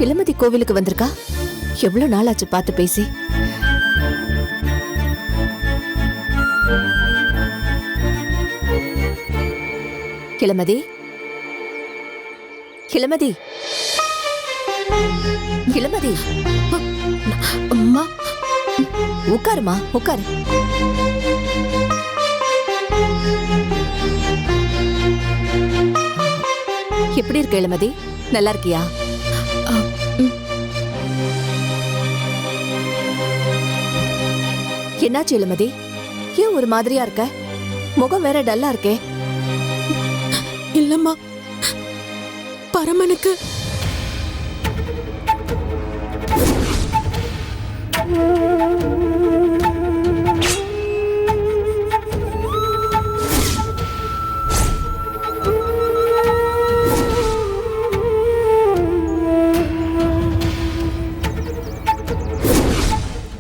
இளமதி கோவிலுக்கு வந்திருக்கா? எவ்வளவு நாள் ஆச்சு பார்த்து பேசி. இளமதி, இளமதி, இளமதி, அம்மா உட்காருமா, உட்காரு. எப்படி இருக்க இளமதி? நல்லா இருக்கியா? என்னாச்சு இளமதி? ஏன் ஒரு மாதிரியா இருக்க? முகம் வேற டல்லா இருக்கே. இல்லம்மா, பரமனுக்கு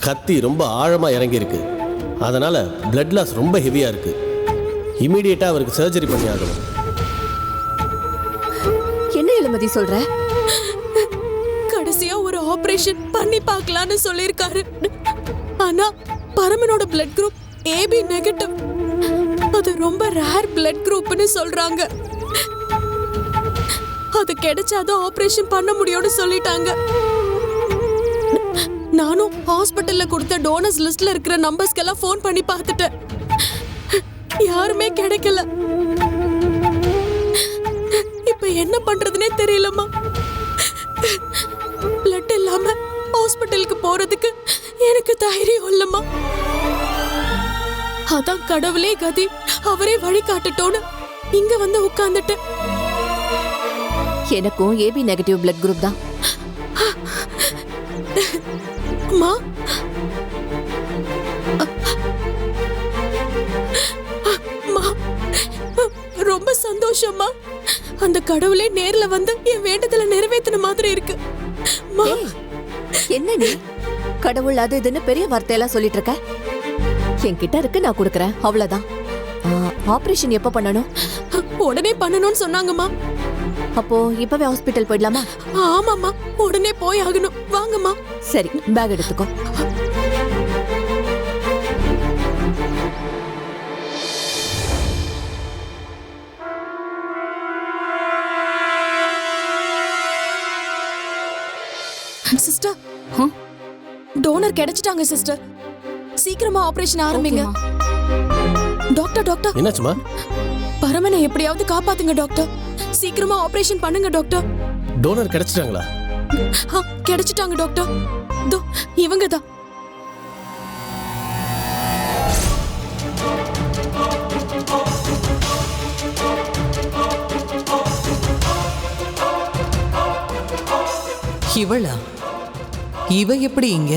கத்தி ரொம்ப ஆழமா இறங்கி இருக்கு. அதனால பிளட் லாஸ் ரொம்ப ஹெவியா இருக்கு. இமீடியட்டா அவருக்கு சர்ஜரி பண்ணி ஆகணும். என்ன இளமதி சொல்ற? கடைசியா ஒரு ஆபரேஷன் பண்ணி பார்க்கலாம்னு சொல்லிருக்காரு. ஆனா பரமனோட பிளட் குரூப் ஏபி நெகட்டிவ். அது ரொம்ப ரேர் பிளட் குரூப்னு சொல்றாங்க. அது கிடைச்சாதான் ஆபரேஷன் பண்ண முடியும்னு சொல்லிட்டாங்க. நானும் ஹாஸ்பிட்டல்ல கொடுத்த டோனர்ஸ் லிஸ்ட்ல இருக்கிற நம்பர்ஸ்க்கெல்லாம் ஃபோன் பண்ணி பார்த்துட்டேன். யாருமே கிடைக்கல. இப்ப என்ன பண்றதுனே தெரியலம்மா. பிளட் இல்லாம ஹாஸ்பிட்டலுக்கு போறதுக்கு எனக்கு தைரியம் இல்லம்மா. அதான் கடவுளே கதி, அவரே வழி காட்டட்டோன்னு இங்க வந்து உட்கார்ந்துட்டு. எனக்கும் ஏபி நெகட்டிவ் பிளட் குரூப் தான். அம்மா, அம்மா, ரொம்ப சந்தோஷமா. அந்த கடவுளே நேர்ல வந்து என் வேண்டத்துல நிறைவேத்தின மாதிரி இருக்கு. அம்மா, என்ன நீ கடவுள் அது இதுன்னு பெரிய வார்த்தையெல்லாம் சொல்லிட்டு இருக்க? என்கிட்ட இருக்கு, நான் கொடுக்கறேன், அவ்வளவுதான். ஆபரேஷன் எப்ப பண்ணணும்? உடனே பண்ணணும்னு சொன்னாங்கம்மா. அப்போ இப்பவே ஹாஸ்பிட்டல் போயிடலாமா? ஆமாம்மா, உடனே போய் ஆகணும். வாங்கம்மா. சரி, பேக் எடுத்துக்கோ. சிஸ்டர், டோனர் கிடைச்சிட்டாங்க சிஸ்டர். சீக்கிரமா ஆபரேஷன் ஆரம்பிங்க. டாக்டர், டாக்டர், என்னாச்சுமா? பரமனை எப்படியாவது காப்பாத்துங்க டாக்டர். சீக்கிரமா ஆபரேஷன் பண்ணுங்க டாக்டர். டோனர் கிடைச்சிட்டாங்களா? கிடைச்சிட்டாங்க டாக்டர். தோ இவங்க தான். இவளா? இவ எப்படி இங்க?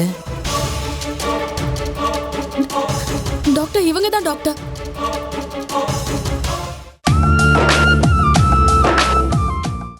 டாக்டர், இவங்க தான் டாக்டர்.